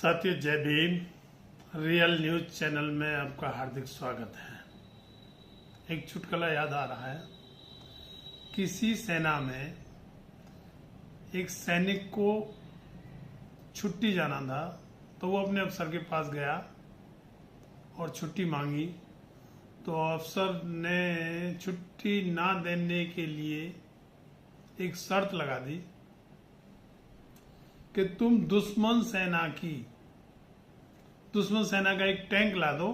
साथियों, जय Bhim. Real news channel में आपका हार्दिक स्वागत है। एक चुटकुला याद आ रहा है। किसी सेना में एक सैनिक को छुट्टी जाना था, तो वो अपने अफसर के पास गया और छुट्टी मांगी। तो अफसर ने छुट्टी ना देने के लिए एक शर्त लगा दी कि तुम दुश्मन सेना का एक टैंक ला दो,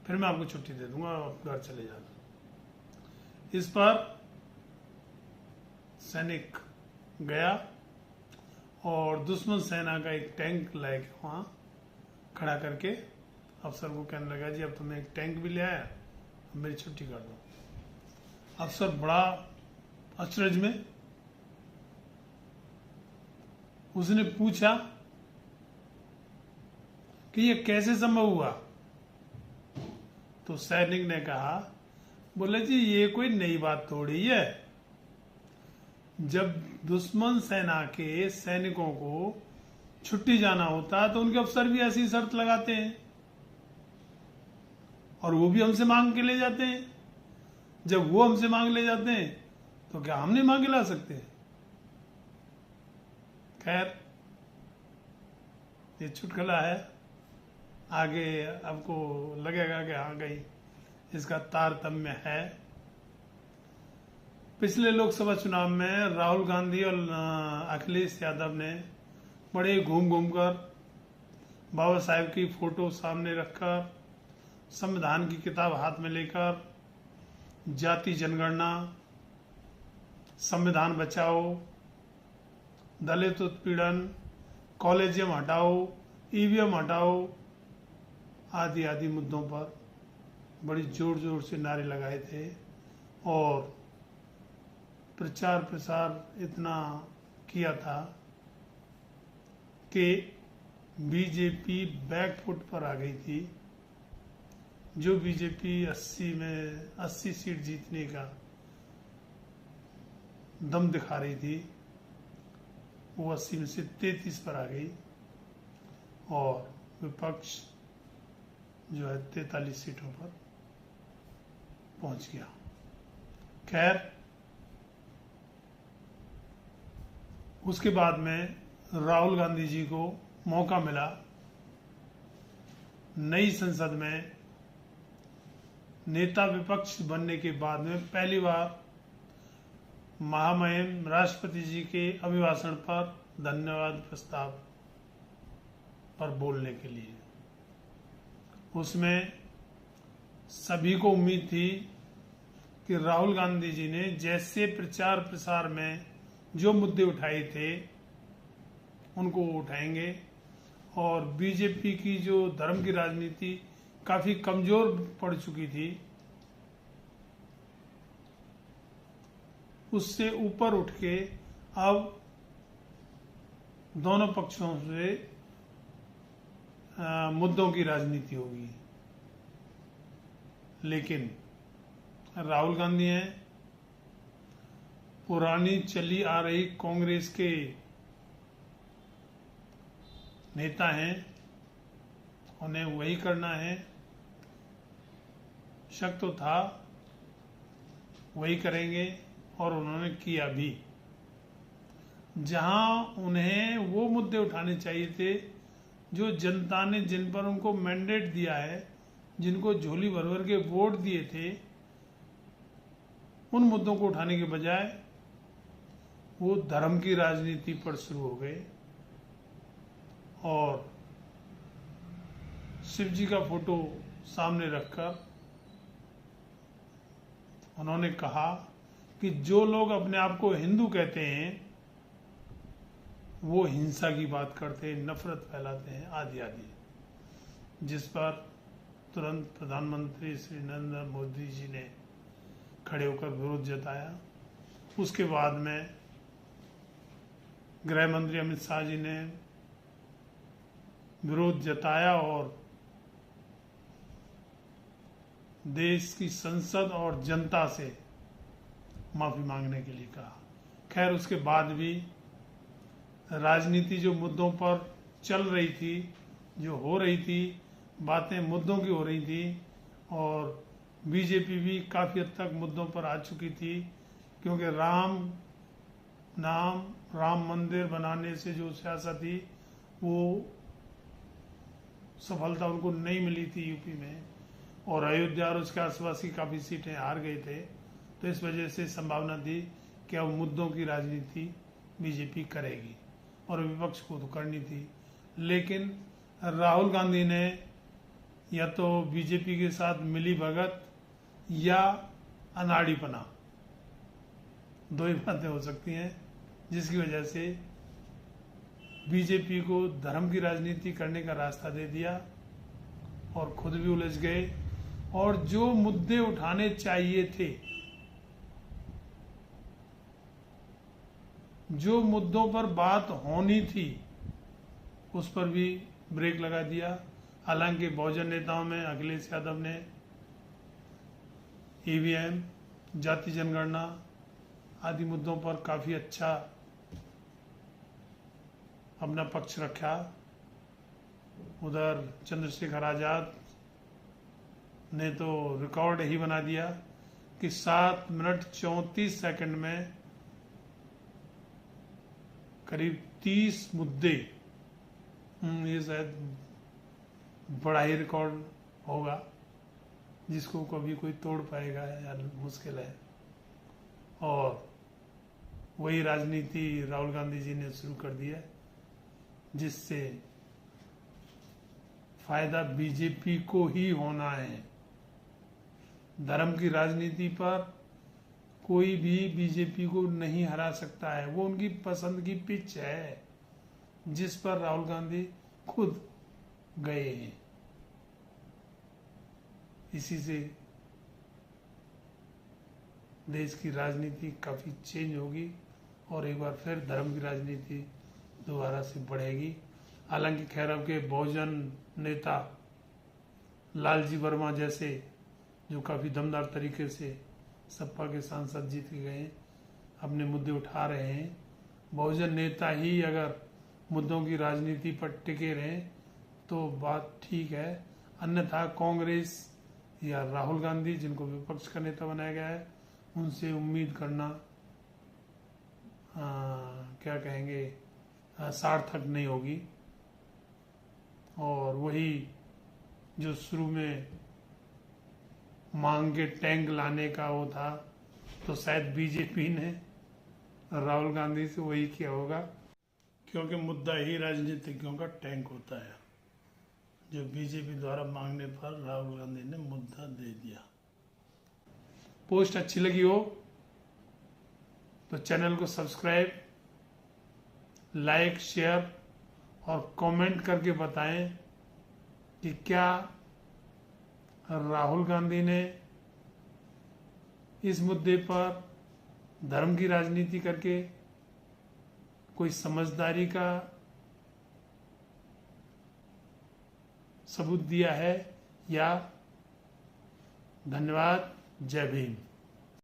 फिर मैं आपको छुट्टी दे दूंगा, आप घर चले जाना। इस पर सैनिक गया और दुश्मन सेना का एक टैंक लेके वहां खड़ा करके अफसर को कहने लगा, जी अब तो मैं एक टैंक भी ले आया, अब मेरी छुट्टी कर दो। अफसर बड़ा अचरज में, उसने पूछा कि ये कैसे संभव हुआ। तो सैनिक ने कहा, बोले जी ये कोई नई बात थोड़ी है। जब दुश्मन सेना के सैनिकों को छुट्टी जाना होता है तो उनके अफसर भी ऐसी शर्त लगाते हैं और वो भी हमसे मांग के ले जाते हैं। जब वो हमसे मांग ले जाते हैं तो क्या हम नहीं मांग के ला सकते? खैर, ये चुटकुला है। आगे आपको लगेगा कि हाँ कहीं इसका तारतम्य है। पिछले लोकसभा चुनाव में राहुल गांधी और अखिलेश यादव ने बड़े घूम घूम कर बाबा साहेब की फोटो सामने रखकर, संविधान की किताब हाथ में लेकर, जाति जनगणना, संविधान बचाओ, दलित उत्पीड़न, कॉलेजियम हटाओ, ईवीएम हटाओ आदि आदि मुद्दों पर बड़ी जोर जोर से नारे लगाए थे और प्रचार प्रसार इतना किया था कि बीजेपी बैकफुट पर आ गई थी। जो बीजेपी 80 सीट जीतने का दम दिखा रही थी, वो 80 में से 33 पर आ गई और विपक्ष जो है 43 सीटों पर पहुंच गया। खैर, उसके बाद में राहुल गांधी जी को मौका मिला नई संसद में नेता विपक्ष बनने के बाद में पहली बार महामहिम राष्ट्रपति जी के अभिभाषण पर धन्यवाद प्रस्ताव पर बोलने के लिए। उसमें सभी को उम्मीद थी कि राहुल गांधी जी ने जैसे प्रचार प्रसार में जो मुद्दे उठाए थे उनको वो उठाएंगे और बीजेपी की जो धर्म की राजनीति काफी कमजोर पड़ चुकी थी, उससे ऊपर उठ के अब दोनों पक्षों से मुद्दों की राजनीति होगी। लेकिन राहुल गांधी हैं, पुरानी चली आ रही कांग्रेस के नेता हैं, उन्हें वही करना है। शक तो था, वही करेंगे और उन्होंने किया भी। जहां उन्हें वो मुद्दे उठाने चाहिए थे जो जनता ने जिन पर उनको मैंडेट दिया है, जिनको झोली भर भर के वोट दिए थे, उन मुद्दों को उठाने के बजाय वो धर्म की राजनीति पर शुरू हो गए और शिव जी का फोटो सामने रखकर उन्होंने कहा कि जो लोग अपने आप को हिंदू कहते हैं वो हिंसा की बात करते हैं, नफरत फैलाते हैं आदि आदि, जिस पर तुरंत प्रधानमंत्री श्री नरेंद्र मोदी जी ने खड़े होकर विरोध जताया। उसके बाद में गृह मंत्री अमित शाह जी ने विरोध जताया और देश की संसद और जनता से माफी मांगने के लिए कहा। खैर, उसके बाद भी राजनीति जो मुद्दों पर चल रही थी, जो हो रही थी, बातें मुद्दों की हो रही थी, और बीजेपी भी काफ़ी हद तक मुद्दों पर आ चुकी थी, क्योंकि राम मंदिर बनाने से जो सियासत थी वो सफलता उनको नहीं मिली थी यूपी में, और अयोध्या और उसके आसपास की काफ़ी सीटें हार गए थे। तो इस वजह से संभावना थी कि अब मुद्दों की राजनीति बीजेपी करेगी, और विपक्ष को तो करनी थी। लेकिन राहुल गांधी ने या तो बीजेपी के साथ मिली भगत या अनाड़ीपना, दो ही बातें हो सकती हैं, जिसकी वजह से बीजेपी को धर्म की राजनीति करने का रास्ता दे दिया और खुद भी उलझ गए। और जो मुद्दे उठाने चाहिए थे, जो मुद्दों पर बात होनी थी, उस पर भी ब्रेक लगा दिया। हालांकि बहुजन नेताओं में अखिलेश यादव ने ईवीएम, जाति जनगणना आदि मुद्दों पर काफी अच्छा अपना पक्ष रखा। उधर चंद्रशेखर आजाद ने तो रिकॉर्ड ही बना दिया कि 7 मिनट 34 सेकंड में करीब 30 मुद्दे, ये शायद बड़ा ही रिकॉर्ड होगा जिसको कभी कोई तोड़ पाएगा या मुश्किल है। और वही राजनीति राहुल गांधी जी ने शुरू कर दी है, जिससे फायदा बीजेपी को ही होना है। धर्म की राजनीति पर कोई भी बीजेपी को नहीं हरा सकता है, वो उनकी पसंद की पिच है जिस पर राहुल गांधी खुद गए हैं। इसी से देश की राजनीति काफी चेंज होगी और एक बार फिर धर्म की राजनीति दोबारा से बढ़ेगी। हालांकि खैर अब के बहुजन नेता लालजी वर्मा जैसे, जो काफी दमदार तरीके से सपा के सांसद जीत के गए, अपने मुद्दे उठा रहे हैं। बहुजन नेता ही अगर मुद्दों की राजनीति पर टिके रहें तो बात ठीक है, अन्यथा कांग्रेस या राहुल गांधी, जिनको विपक्ष का नेता बनाया गया है, उनसे उम्मीद करना क्या कहेंगे, सार्थक नहीं होगी। और वही जो शुरू में मांग के टैंक लाने का वो था, तो शायद बीजेपी ने राहुल गांधी से वही किया होगा, क्योंकि मुद्दा ही राजनीतिज्ञों का टैंक होता है। जो बीजेपी द्वारा मांगने पर राहुल गांधी ने मुद्दा दे दिया। पोस्ट अच्छी लगी हो तो चैनल को सब्सक्राइब, लाइक, शेयर और कमेंट करके बताएं कि क्या राहुल गांधी ने इस मुद्दे पर धर्म की राजनीति करके कोई समझदारी का सबूत दिया है या। धन्यवाद। जय भीम।